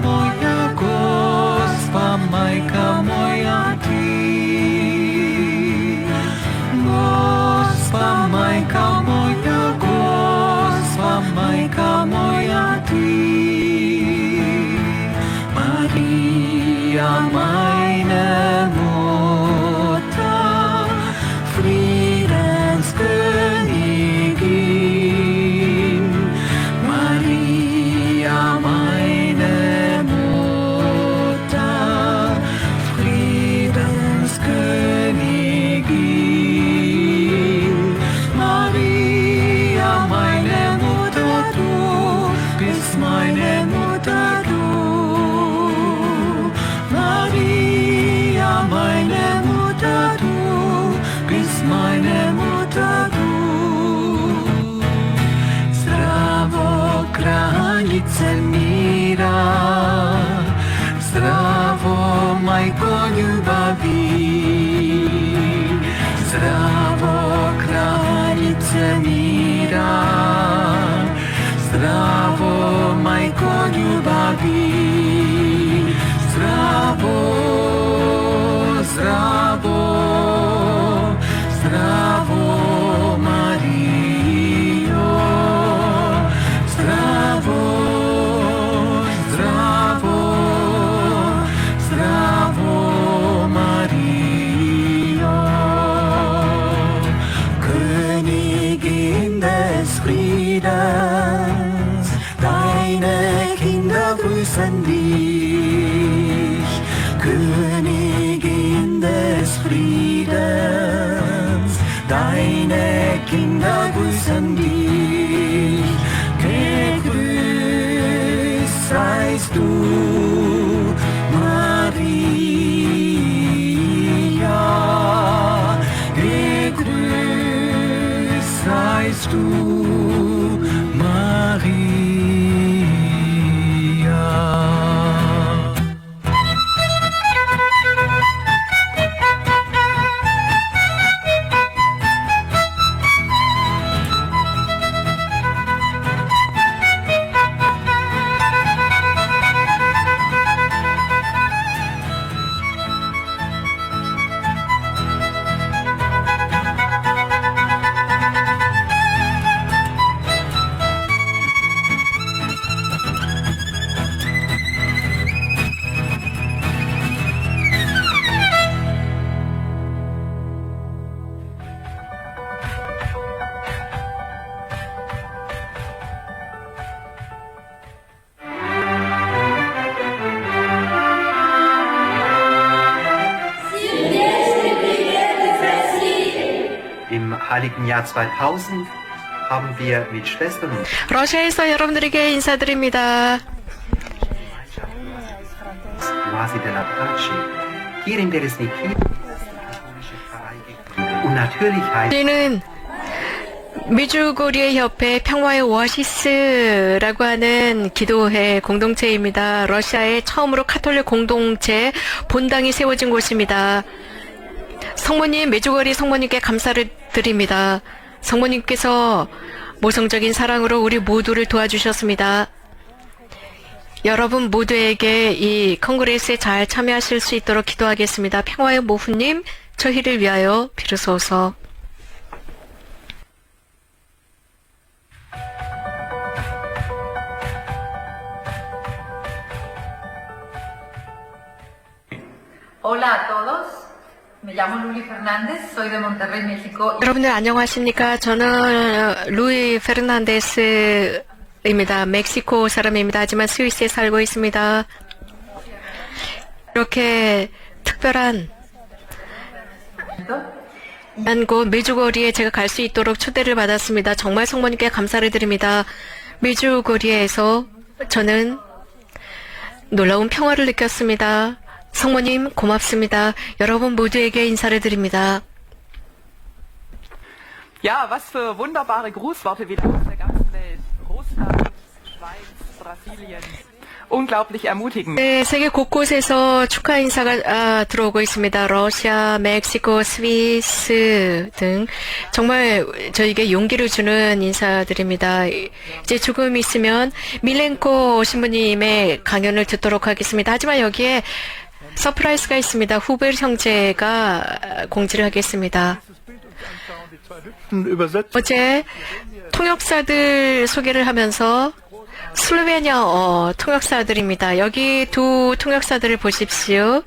moja Gospa, majka moja ti. Gospa, majka moja ti. Maria, meine Mutter, Friedenskönigin. Maria, meine Mutter, Friedenskönigin. Maria, meine Mutter, du bist meine Mutter, du. Maria, meine Mutter, du bist meine Mutter, du. Zdravo, granice mira, zdravo, majko ljubavi. Zdravo, granice mira, zdravo, majko ljubavi. Zdravo, zdravo, zdravo, Mario. Zdravo, zdravo, zdravo, Mario. Königin des Friedens, deine Kinder grüßen dich. Königin des Friedens, deine Kinder grüßen dich. Gegrüßt seist du, Maria. Gegrüßt seist du, Maria. Im heiligen Jahr 2000 haben wir mit Schwestern und 러시아에서 여러분들에게 인사드립니다. Oasi della Pace hier in Beresniki und natürlich heißt 우리는 미주고리의 협회 평화의 오아시스라고 하는 기도회 공동체입니다. 러시아에 처음으로 카톨릭 공동체 본당이 세워진 곳입니다. 성모님, 메주거리 성모님께 감사를 드립니다. 성모님께서 모성적인 사랑으로 우리 모두를 도와주셨습니다. 여러분 모두에게 이 컨그레스에 잘 참여하실 수 있도록 기도하겠습니다. 평화의 모후님, 저희를 위하여 비로소서. Hola a todos, me llamo Luli Fernández, soy de Monterrey, México. 여러분들 안녕하십니까? 저는 루이 페르난데스입니다. 멕시코 사람입니다. 하지만 스위스에 살고 있습니다. 이렇게 특별한 곳 메주거리에 제가 갈 수 있도록 초대를 받았습니다. 정말 성모님께 감사를 드립니다. 메주거리에서 저는 놀라운 평화를 느꼈습니다. 성모님 고맙습니다. 여러분 모두에게 인사를 드립니다. Ja, was für wunderbare Grußworte wieder aus der ganzen Welt. Russland, Schweiz, Brasilien. unglaublich ermutigend. 네, 세계 곳곳에서 축하 인사가 들어오고 있습니다. 러시아, 멕시코, 스위스 등 정말 저에게 용기를 주는 인사드립니다. 이제 조금 있으면 밀렌코 신부님의 강연을 듣도록 하겠습니다. 하지만 여기에 서프라이즈가 있습니다. 후벨 형제가 공지를 하겠습니다. 어제 통역사들 소개를 하면서 슬로베니아 통역사들입니다. 여기 두 통역사들을 보십시오.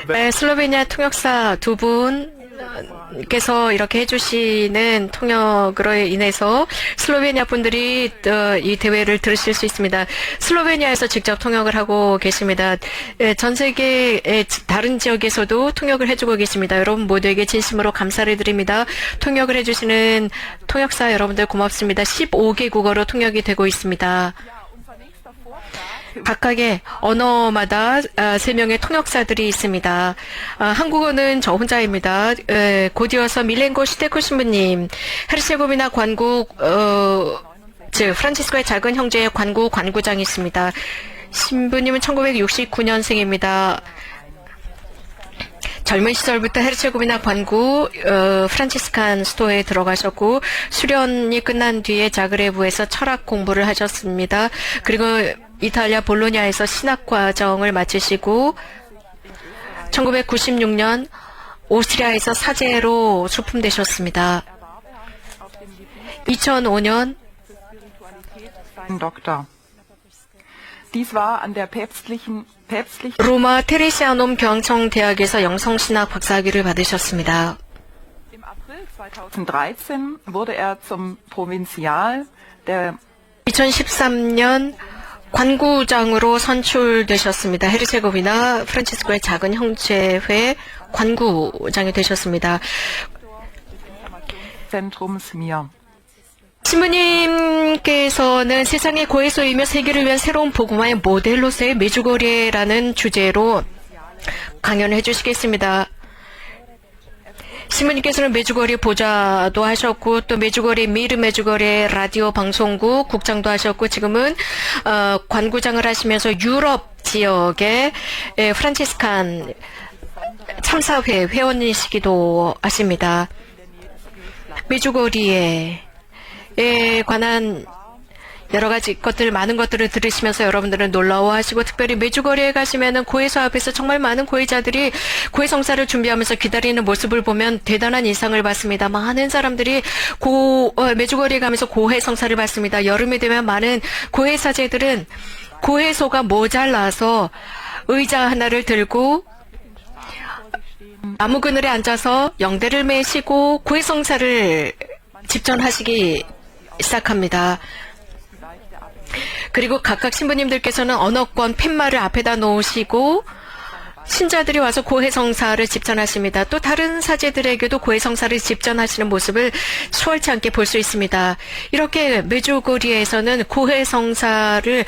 네, 슬로베니아 통역사 두 분께서 이렇게 해주시는 통역으로 인해서 슬로베니아 분들이 이 대회를 들으실 수 있습니다. 슬로베니아에서 직접 통역을 하고 계십니다. 전 세계의 다른 지역에서도 통역을 해주고 계십니다. 여러분 모두에게 진심으로 감사를 드립니다. 통역을 해주시는 통역사 여러분들 고맙습니다. 15개 국어로 통역이 되고 있습니다. 각각의 언어마다 3명의 통역사들이 있습니다. 한국어는 저 혼자입니다. 곧 이어서 밀렌코 시테코 신부님, 헤르체고비나 관국, 즉 프란치스코의 작은 형제의 관구장이 있습니다. 신부님은 1969년생입니다. 젊은 시절부터 헤르체고비나 관구 프란치스칸 스토어에 들어가셨고 수련이 끝난 뒤에 자그레브에서 철학 공부를 하셨습니다. 그리고 이탈리아 볼로냐에서 신학 과정을 마치시고 1996년 오스트리아에서 사제로 수품되셨습니다. 2005년 Doktor. Dies war an der päpstlichen 로마 테레시아놈 교황청 대학에서 영성신학 박사학위를 받으셨습니다. Im April 2013 wurde er zum Provinzial der 2013년 관구장으로 선출되셨습니다. 헤르체고비나 프란치스코의 작은 형제회 관구장이 되셨습니다. Zentrums Mir. 신부님께서는 세상의 고해소이며 세계를 위한 새로운 복음화의 모델로서의 메주거리라는 주제로 강연을 해주시겠습니다. 신부님께서는 메주거리 보좌도 하셨고 또 메주거리 미르 메주거리 라디오 방송국 국장도 하셨고 지금은 관구장을 하시면서 유럽 지역의 프란치스칸 참사회 회원이시기도 하십니다. 메주거리에 관한 여러 가지 것들, 많은 것들을 들으시면서 여러분들은 놀라워하시고 특별히 메주거리에 가시면은 고해소 앞에서 정말 많은 고해자들이 고해 성사를 준비하면서 기다리는 모습을 보면 대단한 인상을 받습니다. 많은 사람들이 메주거리에 가면서 고해 성사를 받습니다. 여름이 되면 많은 고해사제들은 고해소가 모자라서 의자 하나를 들고 나무 그늘에 앉아서 영대를 매시고 고해 성사를 집전하시기 시작합니다. 그리고 각각 신부님들께서는 언어권 팻말을 앞에다 놓으시고 신자들이 와서 고해성사를 집전하십니다. 또 다른 사제들에게도 고해성사를 집전하시는 모습을 수월치 않게 볼 수 있습니다. 이렇게 메주고리에서는 고해성사를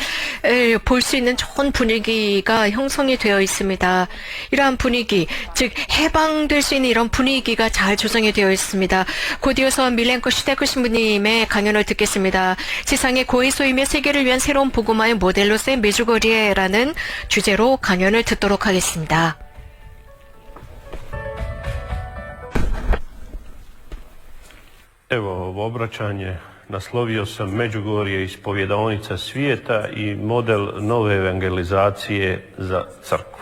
볼 수 있는 좋은 분위기가 형성이 되어 있습니다. 이러한 분위기, 즉 해방될 수 있는 이런 분위기가 잘 조성이 되어 있습니다. 곧 이어서 밀렌코 시테코 신부님의 강연을 듣겠습니다. 세상의 고해소이며 세계를 위한 새로운 복음화의 모델로서의 메주고리에라는 주제로 강연을 듣도록 하겠습니다. Evo, ovo obraćanje naslovio sam Međugorje ispovjedaonica svijeta i model nove evangelizacije za crkvu.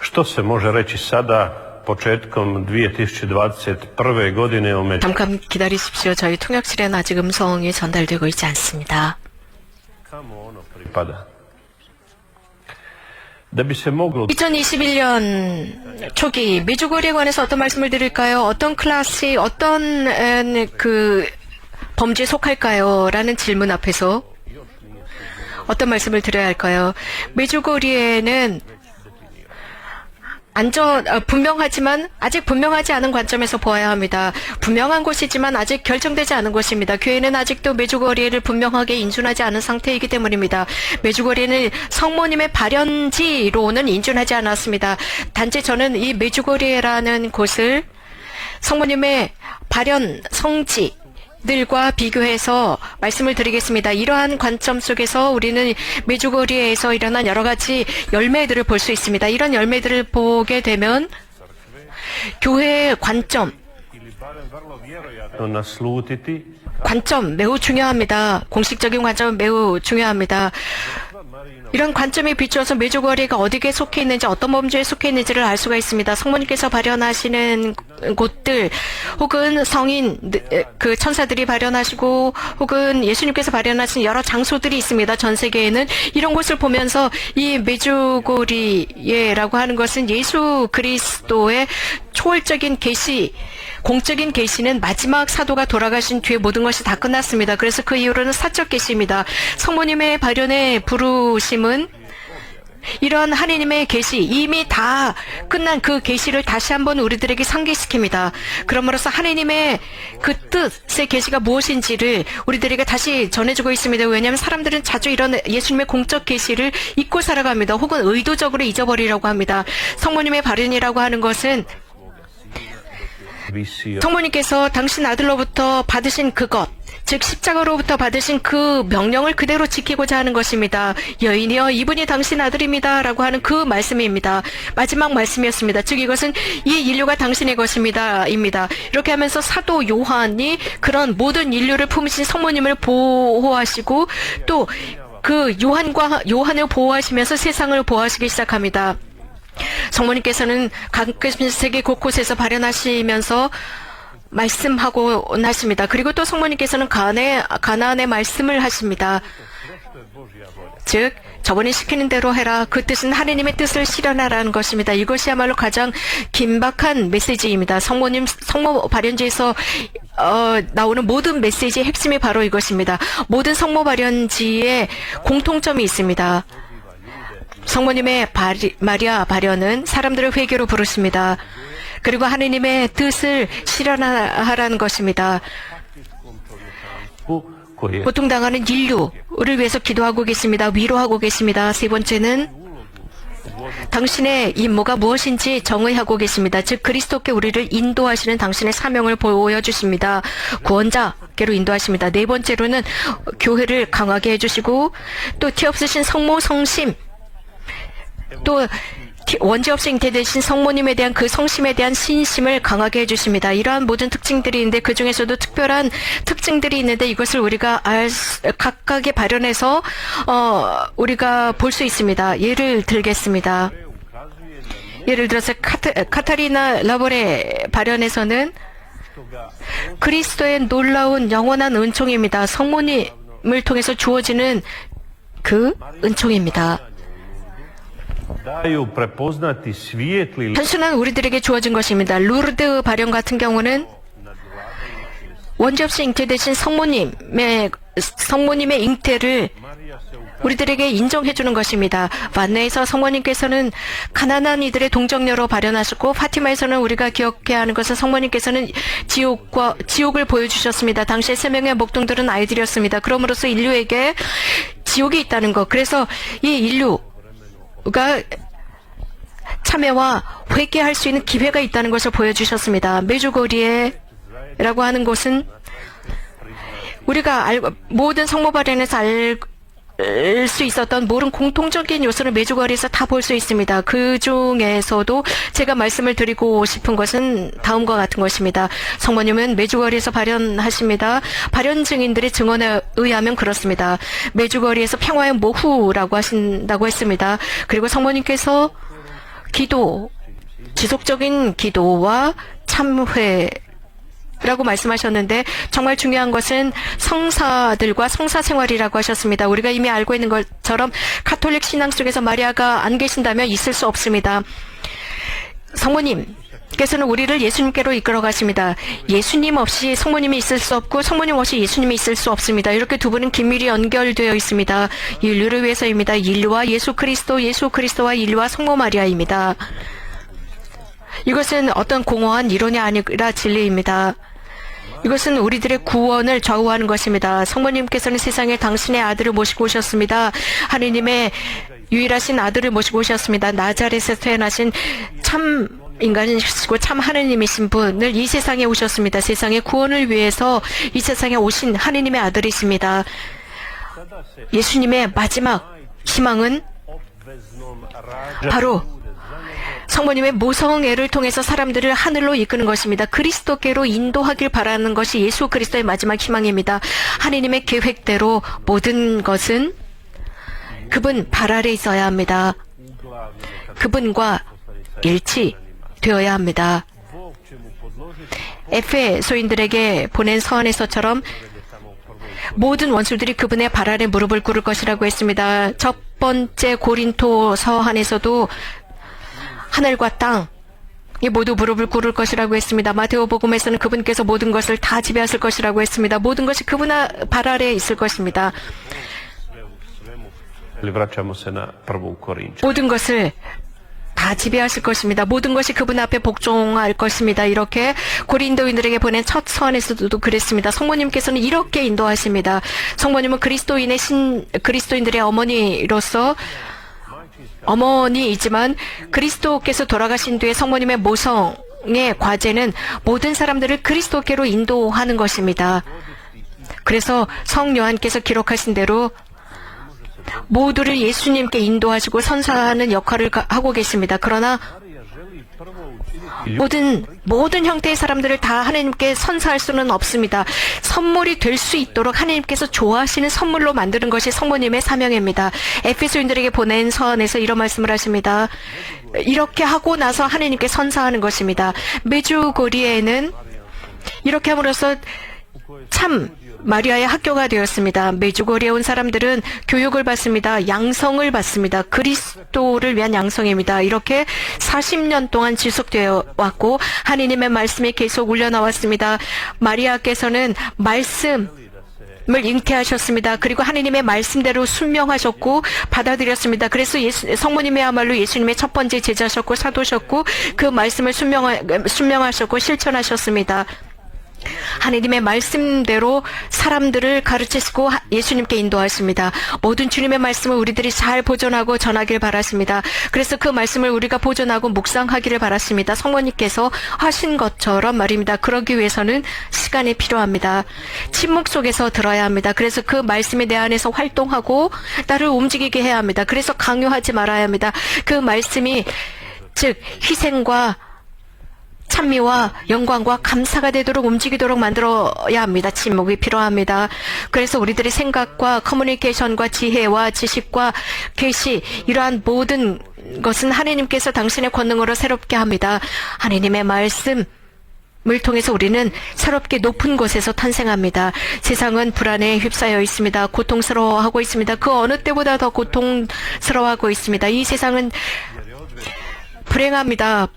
Što se može reći sada, početkom 2021. godine o Međugorju? 잠깐 기다리십시오. 저희 통역실에는 아직 음성이 전달되고 있지 않습니다. Kamo ono pripada? Da bi se moglo 2021년 초기 메주거리에 관해서 어떤 말씀을 드릴까요? 어떤 클래스, 어떤 범죄에 속할까요? 라는 질문 앞에서 어떤 말씀을 드려야 할까요? 메주거리에는 분명하지만 아직 분명하지 않은 관점에서 보아야 합니다. 분명한 곳이지만 아직 결정되지 않은 곳입니다. 교회는 아직도 메주거리를 분명하게 인준하지 않은 상태이기 때문입니다. 메주거리는 성모님의 발현지로는 인준하지 않았습니다. 단지 저는 이 메주거리라는 곳을 성모님의 발현 성지, 들과 비교해서 말씀을 드리겠습니다. 이러한 관점 속에서 우리는 메주거리에서 일어난 여러 가지 열매들을 볼 수 있습니다. 이런 열매들을 보게 되면 교회의 관점 매우 중요합니다. 공식적인 관점은 매우 중요합니다. 이런 관점에 비추어서 메주거리가 어디에 속해 있는지 어떤 범주에 속해 있는지를 알 수가 있습니다. 성모님께서 발현하시는 곳들 혹은 성인 그 천사들이 발현하시고 혹은 예수님께서 발현하신 여러 장소들이 있습니다. 전 세계에는 이런 곳을 보면서 이 메주거리라고 하는 것은 예수 그리스도의 초월적인 계시 공적인 계시는 마지막 사도가 돌아가신 뒤에 모든 것이 다 끝났습니다. 그래서 그 이후로는 사적 계시입니다. 성모님의 발현의 부르심은 이러한 하나님의 계시, 이미 다 끝난 그 계시를 다시 한번 우리들에게 상기시킵니다. 그러므로써 하나님의 그 뜻의 계시가 무엇인지를 우리들에게 다시 전해주고 있습니다. 왜냐하면 사람들은 자주 이런 예수님의 공적 계시를 잊고 살아갑니다. 혹은 의도적으로 잊어버리려고 합니다. 성모님의 발현이라고 하는 것은 성모님께서 당신 아들로부터 받으신 그것, 즉 십자가로부터 받으신 그 명령을 그대로 지키고자 하는 것입니다. 여인이여 이분이 당신 아들입니다 라고 하는 그 말씀입니다. 마지막 말씀이었습니다. 즉 이것은 이 인류가 당신의 것입니다 입니다. 이렇게 하면서 사도 요한이 그런 모든 인류를 품으신 성모님을 보호하시고 또 그 요한을 보호하시면서 세상을 보호하시기 시작합니다. 성모님께서는 세계 곳곳에서 발현하시면서 말씀하고 나십니다. 그리고 또 성모님께서는 가나안의 말씀을 하십니다. 즉 저번에 시키는 대로 해라. 그 뜻은 하나님의 뜻을 실현하라는 것입니다. 이것이야말로 가장 긴박한 메시지입니다. 성모 발현지에서 나오는 모든 메시지의 핵심이 바로 이것입니다. 모든 성모 발현지에 공통점이 있습니다. 성모님의 마리아 발현은 사람들을 회개로 부르십니다. 그리고 하느님의 뜻을 실현하라는 것입니다. 고통당하는 인류를 위해서 기도하고 계십니다. 위로하고 계십니다. 세 번째는 당신의 임무가 무엇인지 정의하고 계십니다. 즉 그리스도께 우리를 인도하시는 당신의 사명을 보여주십니다. 구원자께로 인도하십니다. 네 번째로는 교회를 강하게 해주시고 또 티 없으신 성모 성심 또 원죄 없이 잉태되신 성모님에 대한 그 성심에 대한 신심을 강하게 해주십니다. 이러한 모든 특징들이 있는데 그 중에서도 특별한 특징들이 있는데 이것을 우리가 각각의 발현에서 우리가 볼 수 있습니다. 예를 들겠습니다. 예를 들어서 카타리나 라볼의 발현에서는 그리스도의 놀라운 영원한 은총입니다. 성모님을 통해서 주어지는 그 은총입니다. 단순한 우리들에게 주어진 것입니다. 루르드 발현 같은 경우는 원죄 없이 잉태되신 성모님의 잉태를 우리들에게 인정해주는 것입니다. 반네에서 성모님께서는 가난한 이들의 동정녀로 발현하셨고 파티마에서는 우리가 기억해야 하는 것은 성모님께서는 지옥을 보여주셨습니다. 당시의 3명의 목동들은 아이들이었습니다. 그럼으로써 인류에게 지옥이 있다는 것. 그래서 이 인류가 참회와 회개할 수 있는 기회가 있다는 것을 보여주셨습니다. 메주거리에라고 하는 곳은 우리가 모든 성모 발현에서 알 수 있었던 모든 공통적인 요소를 메주거리에서 다 볼 수 있습니다. 그 중에서도 제가 말씀을 드리고 싶은 것은 다음과 같은 것입니다. 성모님은 메주거리에서 발현하십니다. 발현 증인들의 증언에 의하면 그렇습니다. 메주거리에서 평화의 모후라고 하신다고 했습니다. 그리고 성모님께서 지속적인 기도와 참회 라고 말씀하셨는데 정말 중요한 것은 성사들과 성사 생활이라고 하셨습니다. 우리가 이미 알고 있는 것처럼 가톨릭 신앙 속에서 마리아가 안 계신다면 있을 수 없습니다. 성모님께서는 우리를 예수님께로 이끌어 가십니다. 예수님 없이 성모님이 있을 수 없고 성모님 없이 예수님이 있을 수 없습니다. 이렇게 두 분은 긴밀히 연결되어 있습니다. 인류를 위해서입니다. 인류와 예수 그리스도와 인류와 성모 마리아입니다. 이것은 어떤 공허한 이론이 아니라 진리입니다. 이것은 우리들의 구원을 좌우하는 것입니다. 성모님께서는 세상에 당신의 아들을 모시고 오셨습니다. 하느님의 유일하신 아들을 모시고 오셨습니다. 나자렛에서 태어나신 참 인간이시고 참 하느님이신 분을 이 세상에 오셨습니다. 세상의 구원을 위해서 이 세상에 오신 하느님의 아들이십니다. 예수님의 마지막 희망은 바로 성모님의 모성애를 통해서 사람들을 하늘로 이끄는 것입니다. 그리스도께로 인도하길 바라는 것이 예수 그리스도의 마지막 희망입니다. 하느님의 계획대로 모든 것은 그분 발 아래 있어야 합니다. 그분과 일치되어야 합니다. 에페소인들에게 보낸 서한에서처럼 모든 원수들이 그분의 발 아래 무릎을 꿇을 것이라고 했습니다. 첫 번째 고린토 서한에서도 하늘과 땅이 모두 무릎을 꿇을 것이라고 했습니다. 마테오복음에서는 그분께서 모든 것을 다 지배하실 것이라고 했습니다. 모든 것이 그분 발 아래에 있을 것입니다. 모든 것을 다 지배하실 것입니다. 모든 것이 그분 앞에 복종할 것입니다. 이렇게 고린도인들에게 보낸 첫 서한에서도 그랬습니다. 성모님께서는 이렇게 인도하십니다. 성모님은 그리스도인들의 어머니로서 어머니이지만 그리스도께서 돌아가신 뒤에 성모님의 모성의 과제는 모든 사람들을 그리스도께로 인도하는 것입니다. 그래서 성 요한께서 기록하신 대로 모두를 예수님께 인도하시고 선사하는 역할을 하고 계십니다. 그러나 모든 형태의 사람들을 다 하나님께 선사할 수는 없습니다. 선물이 될 수 있도록 하나님께서 좋아하시는 선물로 만드는 것이 성모님의 사명입니다. 에페소인들에게 보낸 서한에서 이런 말씀을 하십니다. 이렇게 하고 나서 하나님께 선사하는 것입니다. 메주고리에는 이렇게 함으로써 참 마리아의 학교가 되었습니다. 메주고리에 온 사람들은 교육을 받습니다. 양성을 받습니다. 그리스도를 위한 양성입니다. 이렇게 40년 동안 지속되어 왔고 하느님의 말씀이 계속 울려나왔습니다. 마리아께서는 말씀을 잉태하셨습니다. 그리고 하느님의 말씀대로 순명하셨고 받아들였습니다. 그래서 성모님이야말로 예수님의 첫 번째 제자셨고 사도셨고 그 말씀을 순명하셨고 실천하셨습니다. 하느님의 말씀대로 사람들을 가르치시고 예수님께 인도하십니다. 모든 주님의 말씀을 우리들이 잘 보존하고 전하길 바라십니다. 그래서 그 말씀을 우리가 보존하고 묵상하기를 바라십니다. 성모님께서 하신 것처럼 말입니다. 그러기 위해서는 시간이 필요합니다. 침묵 속에서 들어야 합니다. 그래서 그 말씀이 내 안에서 활동하고 나를 움직이게 해야 합니다. 그래서 강요하지 말아야 합니다. 그 말씀이 즉 희생과 찬미와 영광과 감사가 되도록 움직이도록 만들어야 합니다. 침묵이 필요합니다. 그래서 우리들의 생각과 커뮤니케이션과 지혜와 지식과 계시 이러한 모든 것은 하나님께서 당신의 권능으로 새롭게 합니다. 하나님의 말씀을 통해서 우리는 새롭게 높은 곳에서 탄생합니다. 세상은 불안에 휩싸여 있습니다. 고통스러워하고 있습니다. 그 어느 때보다 더 고통스러워하고 있습니다. 이 세상은 불행합니다.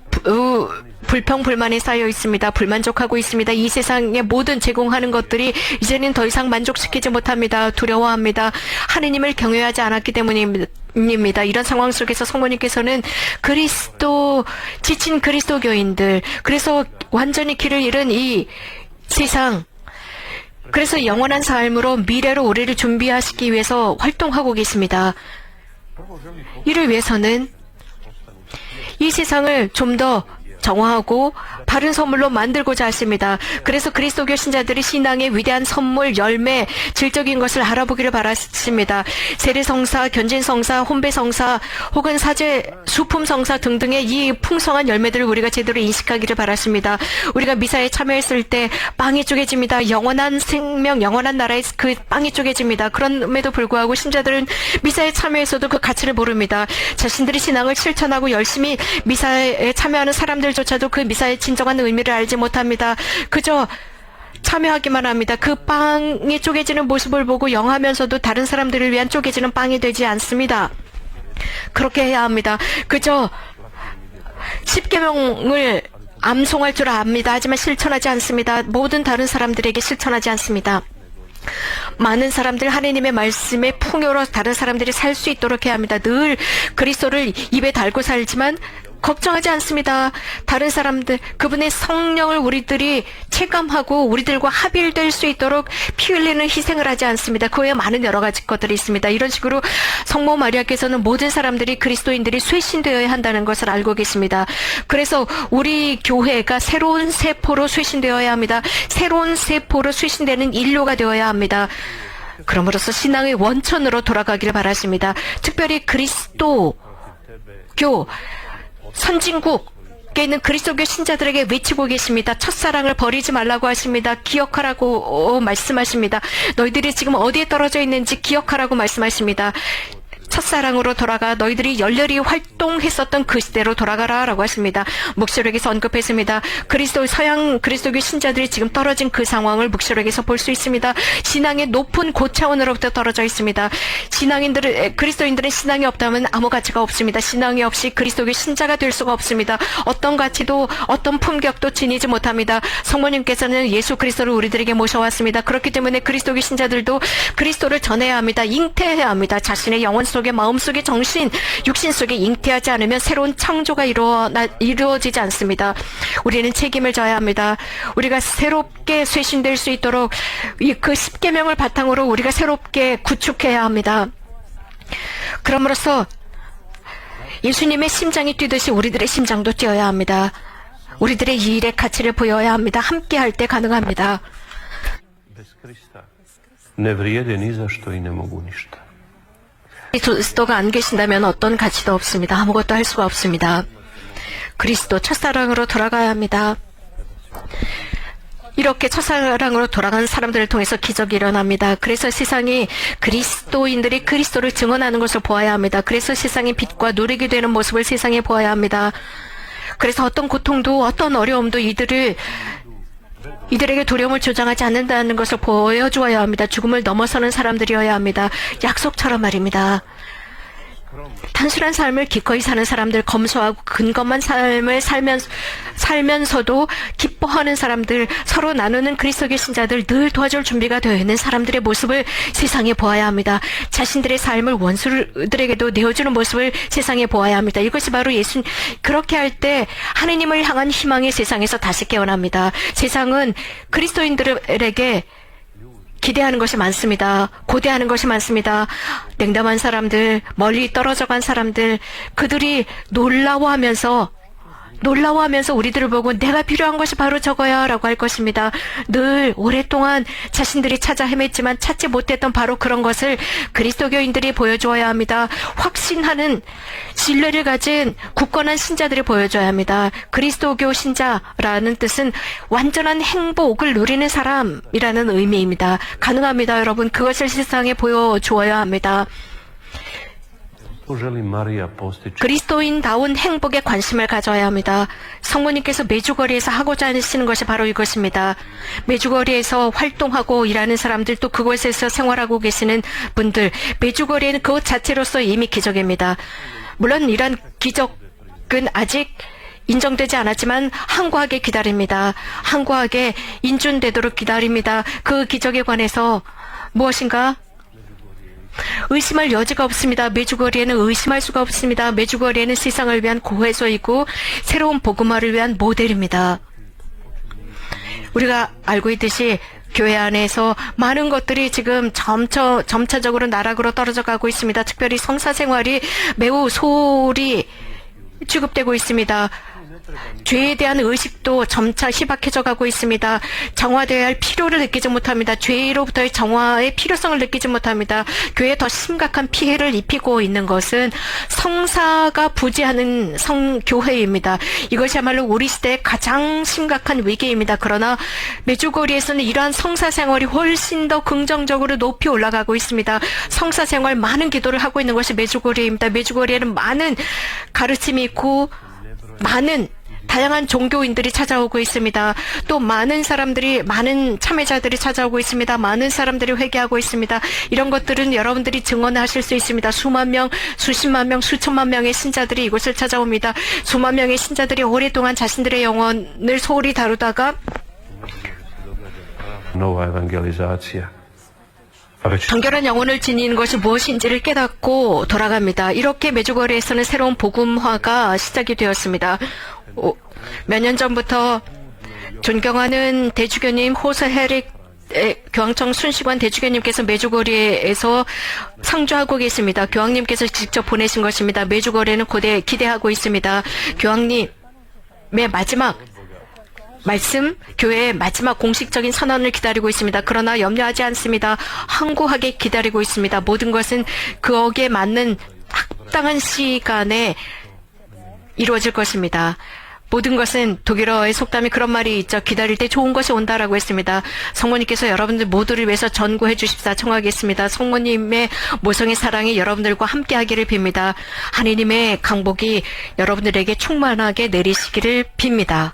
불평불만에 쌓여 있습니다. 불만족하고 있습니다. 이 세상의 모든 제공하는 것들이 이제는 더 이상 만족시키지 못합니다. 두려워합니다. 하느님을 경외하지 않았기 때문입니다. 이런 상황 속에서 성모님께서는 지친 그리스도교인들, 그래서 완전히 길을 잃은 이 세상, 그래서 영원한 삶으로 미래로 우리를 준비하시기 위해서 활동하고 계십니다. 이를 위해서는 이 세상을 좀 더 정화하고 바른 선물로 만들고자 하십니다. 그래서 그리스도교 신자들이 신앙의 위대한 선물, 열매, 질적인 것을 알아보기를 바라십니다. 세례성사, 견진성사, 혼배성사, 혹은 사제, 수품성사 등등의 이 풍성한 열매들을 우리가 제대로 인식하기를 바라십니다. 우리가 미사에 참여했을 때 빵이 쪼개집니다. 영원한 생명, 영원한 나라의 그 빵이 쪼개집니다. 그럼에도 불구하고 신자들은 미사에 참여해서도 그 가치를 모릅니다. 자신들이 신앙을 실천하고 열심히 미사에 참여하는 사람들조차도 그 미사의 진정한 의미를 알지 못합니다. 그저 참여하기만 합니다. 그 빵이 쪼개지는 모습을 보고 영하면서도 다른 사람들을 위한 쪼개지는 빵이 되지 않습니다. 그렇게 해야 합니다. 그저 10계명을 암송할 줄 압니다. 하지만 실천하지 않습니다. 모든 다른 사람들에게 실천하지 않습니다. 많은 사람들 하나님의 말씀에 풍요로 다른 사람들이 살 수 있도록 해야 합니다. 늘 그리스도를 입에 달고 살지만 걱정하지 않습니다. 다른 사람들, 그분의 성령을 우리들이 체감하고 우리들과 합일될 수 있도록 피 흘리는 희생을 하지 않습니다. 그 외에 많은 여러 가지 것들이 있습니다. 이런 식으로 성모 마리아께서는 모든 사람들이 그리스도인들이 쇄신되어야 한다는 것을 알고 계십니다. 그래서 우리 교회가 새로운 세포로 쇄신되어야 합니다. 새로운 세포로 쇄신되는 인류가 되어야 합니다. 그럼으로써 신앙의 원천으로 돌아가기를 바라십니다. 특별히 그리스도교 선진국에 있는 그리스도교 신자들에게 외치고 계십니다. 첫사랑을 버리지 말라고 하십니다. 기억하라고 말씀하십니다. 너희들이 지금 어디에 떨어져 있는지 기억하라고 말씀하십니다. 첫사랑으로 돌아가 너희들이 열렬히 활동했었던 그 시대로 돌아가라 라고 하십니다. 묵시록에서 언급했습니다. 서양 그리스도교 신자들이 지금 떨어진 그 상황을 묵시록에서 볼 수 있습니다. 신앙의 높은 고차원으로부터 떨어져 있습니다. 그리스도인들은 신앙이 없다면 아무 가치가 없습니다. 신앙이 없이 그리스도교 신자가 될 수가 없습니다. 어떤 가치도 어떤 품격도 지니지 못합니다. 성모님께서는 예수 그리스도를 우리들에게 모셔왔습니다. 그렇기 때문에 그리스도교 신자들도 그리스도를 전해야 합니다. 잉태해야 합니다. 자신의 영혼 속에 마음속에 정신, 육신 속에 잉태하지 않으면 새로운 창조가 이루어지지 않습니다. 우리는 책임을 져야 합니다. 우리가 새롭게 쇄신될 수 있도록 그 10계명을 바탕으로 우리가 새롭게 구축해야 합니다. 그럼으로써 예수님의 심장이 뛰듯이 우리들의 심장도 뛰어야 합니다. 우리들의 이 일의 가치를 보여야 합니다. 함께 할 때 가능합니다. Bez Krista ne vrijede ni za što i ne mogu ništa. 그리스도가 안 계신다면 어떤 가치도 없습니다. 아무것도 할 수가 없습니다. 그리스도 첫사랑으로 돌아가야 합니다. 이렇게 첫사랑으로 돌아간 사람들을 통해서 기적이 일어납니다. 그래서 세상이 그리스도인들이 그리스도를 증언하는 것을 보아야 합니다. 그래서 세상이 빛과 누리게 되는 모습을 세상에 보아야 합니다. 그래서 어떤 고통도 어떤 어려움도 이들에게 두려움을 조장하지 않는다는 것을 보여주어야 합니다. 죽음을 넘어서는 사람들이어야 합니다. 약속처럼 말입니다. 단순한 삶을 기꺼이 사는 사람들, 검소하고 근검한 삶을 살면서도 기뻐하는 사람들, 서로 나누는 그리스도교 신자들, 늘 도와줄 준비가 되어 있는 사람들의 모습을 세상에 보아야 합니다. 자신들의 삶을 원수들에게도 내어주는 모습을 세상에 보아야 합니다. 이것이 바로 그렇게 할 때 하느님을 향한 희망이 세상에서 다시 깨어납니다. 세상은 그리스도인들에게 기대하는 것이 많습니다. 고대하는 것이 많습니다. 냉담한 사람들, 멀리 떨어져 간 사람들, 그들이 놀라워하면서 우리들을 보고 내가 필요한 것이 바로 저거야 라고 할 것입니다. 늘 오랫동안 자신들이 찾아 헤맸지만 찾지 못했던 바로 그런 것을 그리스도교인들이 보여주어야 합니다. 확신하는 신뢰를 가진 굳건한 신자들이 보여줘야 합니다. 그리스도교 신자라는 뜻은 완전한 행복을 누리는 사람이라는 의미입니다. 가능합니다, 여러분. 그것을 세상에 보여주어야 합니다. 그리스도인다운 행복에 관심을 가져야 합니다. 성모님께서 메주거리에서 하고자 하시는 것이 바로 이것입니다. 메주거리에서 활동하고 일하는 사람들, 또 그곳에서 생활하고 계시는 분들, 메주거리에는 그것 자체로서 이미 기적입니다. 물론 이런 기적은 아직 인정되지 않았지만 항구하게 기다립니다. 항구하게 인준되도록 기다립니다. 그 기적에 관해서 무엇인가? 의심할 여지가 없습니다. 메주거리에는 의심할 수가 없습니다. 메주거리에는 세상을 위한 고해소이고 새로운 복음화를 위한 모델입니다. 우리가 알고 있듯이 교회 안에서 많은 것들이 지금 점차적으로 나락으로 떨어져 가고 있습니다. 특별히 성사 생활이 매우 소홀히 취급되고 있습니다. 죄에 대한 의식도 점차 희박해져 가고 있습니다. 정화되어야 할 필요를 느끼지 못합니다. 죄로부터의 정화의 필요성을 느끼지 못합니다. 교회에 더 심각한 피해를 입히고 있는 것은 성사가 부재하는 성교회입니다. 이것이야말로 우리 시대의 가장 심각한 위기입니다. 그러나 메주거리에서는 이러한 성사 생활이 훨씬 더 긍정적으로 높이 올라가고 있습니다. 성사 생활 많은 기도를 하고 있는 것이 메주거리입니다. 메주거리에는 많은 가르침이 있고 많은 다양한 종교인들이 찾아오고 있습니다. 또 많은 참여자들이 찾아오고 있습니다. 많은 사람들이 회개하고 있습니다. 이런 것들은 여러분들이 증언하실 수 있습니다. 수만 명, 수십만 명, 수천만 명의 신자들이 이곳을 찾아옵니다. 수만 명의 신자들이 오랫동안 자신들의 영혼을 소홀히 다루다가 Nova evangelizacija. 정결한 영혼을 지니는 것이 무엇인지를 깨닫고 돌아갑니다. 이렇게 메주거리에서는 새로운 복음화가 시작이 되었습니다. 몇 년 전부터 존경하는 대주교님 호세 교황청 순식원 대주교님께서 메주거리에서 상주하고 계십니다. 교황님께서 직접 보내신 것입니다. 메주거리는 기대하고 있습니다. 교황님의 마지막 말씀, 교회의 마지막 공식적인 선언을 기다리고 있습니다. 그러나 염려하지 않습니다. 항구하게 기다리고 있습니다. 모든 것은 거기에 맞는 합당한 시간에 이루어질 것입니다. 모든 것은 독일어의 속담에 그런 말이 있죠. 기다릴 때 좋은 것이 온다라고 했습니다. 성모님께서 여러분들 모두를 위해서 전구해 주십사 청하겠습니다. 성모님의 모성의 사랑이 여러분들과 함께하기를 빕니다. 하느님의 강복이 여러분들에게 충만하게 내리시기를 빕니다.